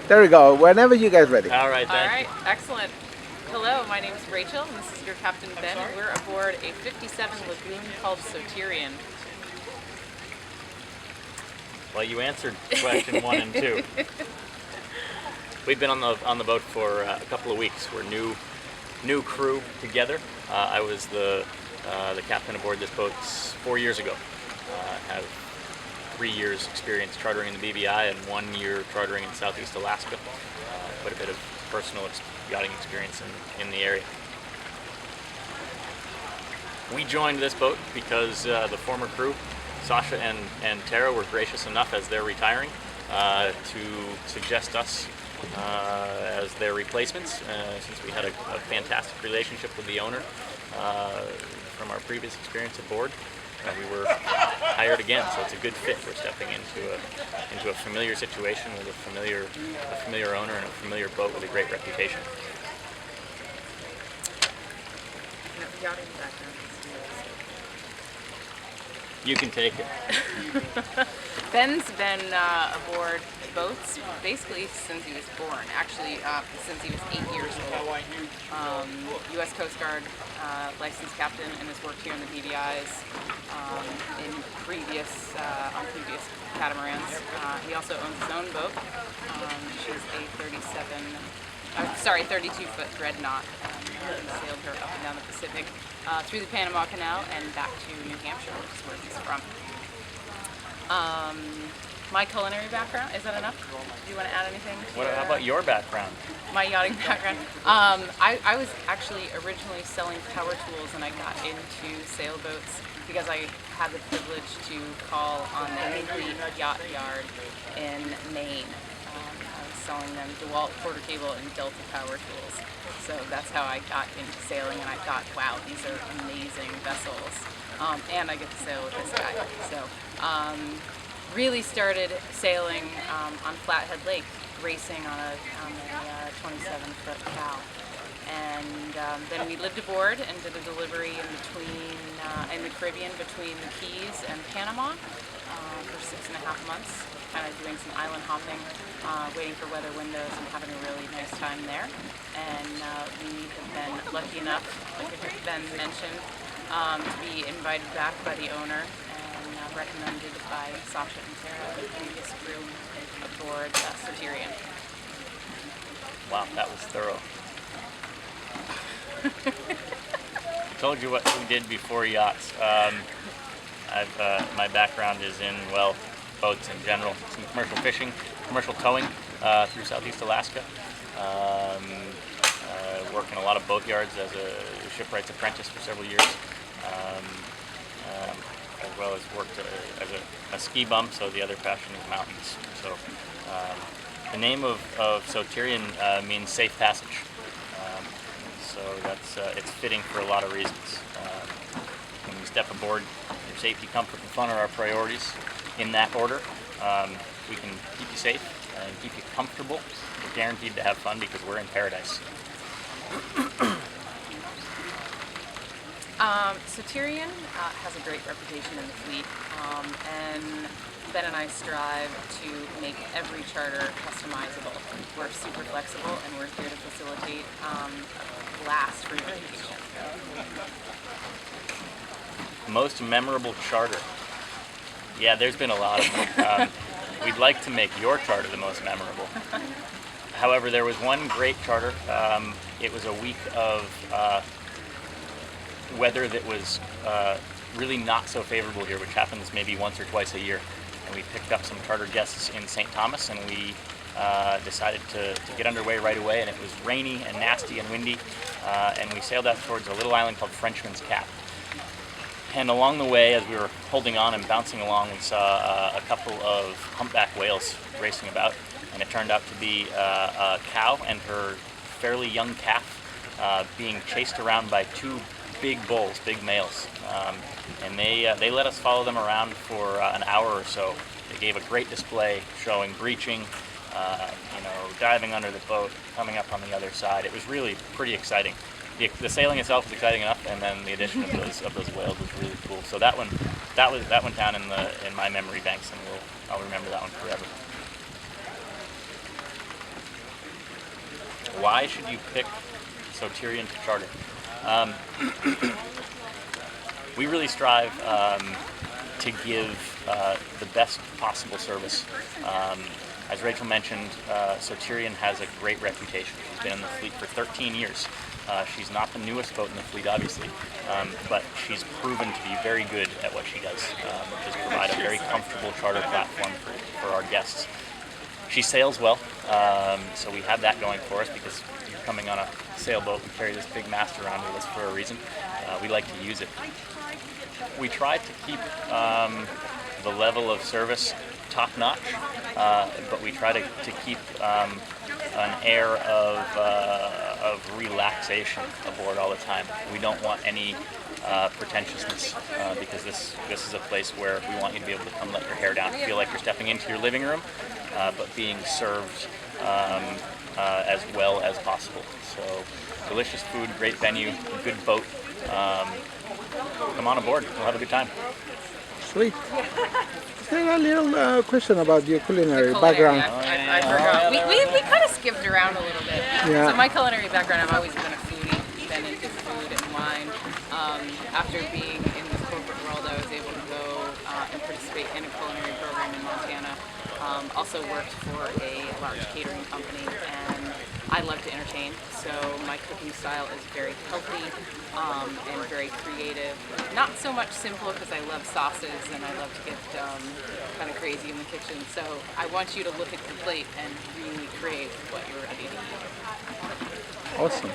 There we go. Whenever you guys ready. All right, All thank right, you. excellent. Hello, my name is Rachel, and this is your Captain Ben, and we're aboard a 57 Lagoon called Soterion. Well, you answered question 1 and 2. We've been on the boat for a couple of weeks. We're new crew together. I was the captain aboard this boat 4 years ago. Have 3 years experience chartering in the BVI and 1 year chartering in Southeast Alaska. Quite a bit of personal yachting experience in the area. We joined this boat because the former crew, Sasha and Tara, were gracious enough as they're retiring to suggest us as their replacements, since we had a fantastic relationship with the owner from our previous experience aboard. We were hired again, so it's a good fit. We're stepping into a familiar situation with a familiar owner and a familiar boat with a great reputation. Yachting background. You can take it. Ben's been aboard boats basically since he was born. Actually, since he was 8 years old. U.S. Coast Guard licensed captain, and has worked here in the BVIs in previous catamarans. He also owns his own boat. She's a 32-foot dreadnought. He sailed her up and down the Pacific, through the Panama Canal and back to New Hampshire, which is where he's from. My culinary background, is that enough? Do you want to add anything? How about your background? My yachting background? I was actually originally selling power tools, and I got into sailboats because I had the privilege to call on the Hinkley Yacht Yard in Maine. I was selling them DeWalt quarter cable and Delta power tools. So that's how I got into sailing, and I thought, wow, these are amazing vessels. And I get to sail with this guy. So really started sailing on Flathead Lake, racing on a 27-foot cow. And then we lived aboard and did a delivery in the Caribbean between the Keys and Panama for 6.5 months, kind of doing some island hopping, waiting for weather windows and having a really nice time there. And we have been lucky enough, like Ben mentioned, to be invited back by the owner and recommended by Sasha and Tara, the previous crew, aboard Soterion. Wow, that was thorough. I told you what we did before yachts. My background is in, well, boats in general, some commercial fishing, commercial towing through Southeast Alaska. Worked in a lot of boat yards as a shipwright's apprentice for several years, as well as worked as a ski bum, so the other passion is mountains. So the name of Soterion means safe passage. So it's fitting for a lot of reasons. When you step aboard, your safety, comfort, and fun are our priorities in that order. We can keep you safe and keep you comfortable. We're guaranteed to have fun because we're in paradise. Soterion has a great reputation in the fleet, and Ben and I strive to make every charter customizable. We're super flexible, and we're here to facilitate a blast for your vacation. Most memorable charter. Yeah, there's been a lot of them. We'd like to make your charter the most memorable. However, there was one great charter. It was a week of weather that was really not so favorable here, which happens maybe once or twice a year. And we picked up some charter guests in St. Thomas, and we decided to get underway right away. And it was rainy and nasty and windy, and we sailed out towards a little island called Frenchman's Cap. And along the way, as we were holding on and bouncing along, we saw a couple of humpback whales racing about, and it turned out to be a cow and her fairly young calf being chased around by two big bulls, big males. And they let us follow them around for an hour or so. They gave a great display showing breaching, diving under the boat, coming up on the other side. It was really pretty exciting. The sailing itself was exciting enough, and then the addition of those whales was really cool. So that went down in my memory banks, and I'll remember that one forever. why should you pick Soterion to charter? We really strive to give the best possible service. As Rachel mentioned, Soterion has a great reputation. She's been in the fleet for 13 years. She's not the newest boat in the fleet, obviously, but she's proven to be very good at what she does, which is provide a very comfortable charter platform for our guests. She sails well, so we have that going for us because you're coming on a sailboat. We carry this big mast around with us for a reason. We like to use it. We try to keep the level of service top-notch, but we try to keep an air of relaxation aboard all the time. We don't want any pretentiousness because this is a place where we want you to be able to come let your hair down, feel like you're stepping into your living room, but being served as well as possible. So delicious food, great venue, good boat. Come on aboard, we'll have a good time. Sweet. Is there a little question about your culinary background? I forgot. We kind of skipped around a little bit. Yeah. So my culinary background, I've always been a foodie, been into food and wine. After being in the corporate world, I was able to go and participate in a culinary program in Montana. Also worked for a large catering company, and I love to entertain, so my cooking style is very healthy and very creative. Not so much simple because I love sauces and I love to get kind of crazy in the kitchen. So I want you to look at your plate and really create what you're ready to eat. Awesome.